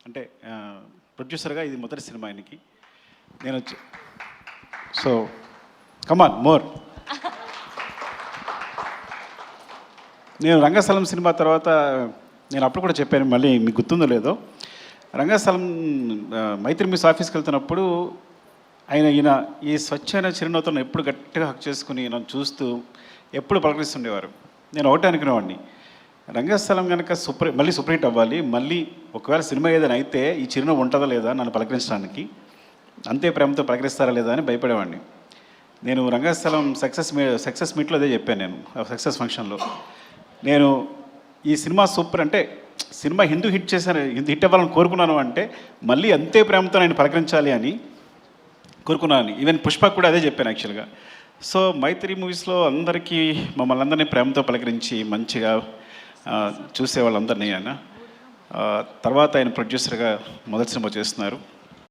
అంటే ప్రొడ్యూసర్గా ఇది మొదటి సినిమా ఆయనకి. నేను సో కమాన్ మోర్. నేను రంగస్థలం సినిమా తర్వాత నేను అప్పుడు కూడా చెప్పాను, మళ్ళీ మీకు గుర్తుందో లేదో, రంగస్థలం మైత్రి మిస్ ఆఫీస్కి వెళ్తున్నప్పుడు ఈయన ఈ స్వచ్ఛమైన చిరునవ్వుతో ఎప్పుడు గట్టిగా హక్ చేసుకుని నన్ను చూస్తూ ఎప్పుడు పలకరిస్తుండేవారు. నేను ఒకటే అనుకునేవాడిని, రంగస్థలం కనుక మళ్ళీ సూపర్ హిట్ అవ్వాలి, మళ్ళీ ఒకవేళ సినిమా ఏదైనా అయితే ఈ చిరునవ్వు ఉంటుందా లేదా నన్ను పలకరించడానికి, అంతే ప్రేమతో పలకరిస్తారా లేదా అని భయపడేవాడిని. నేను రంగస్థలం సక్సెస్ మీట్లో అదే చెప్పాను. నేను సక్సెస్ ఫంక్షన్లో నేను ఈ సినిమా సూపర్ అంటే సినిమా హిట్ అవ్వాలని కోరుకున్నాను, అంటే మళ్ళీ అంతే ప్రేమతో నేను పలకరించాలి అని కోరుకున్నాను. ఈవెన్ పుష్ప కూడా అదే చెప్పాను యాక్చువల్గా. సో మైత్రి మూవీస్లో అందరికీ మమ్మల్ని అందరినీ ప్రేమతో పలకరించి మంచిగా చూసేవాళ్ళందరినీ ఆయన తర్వాత ఆయన ప్రొడ్యూసర్గా మొదటి సినిమా చేస్తున్నారు.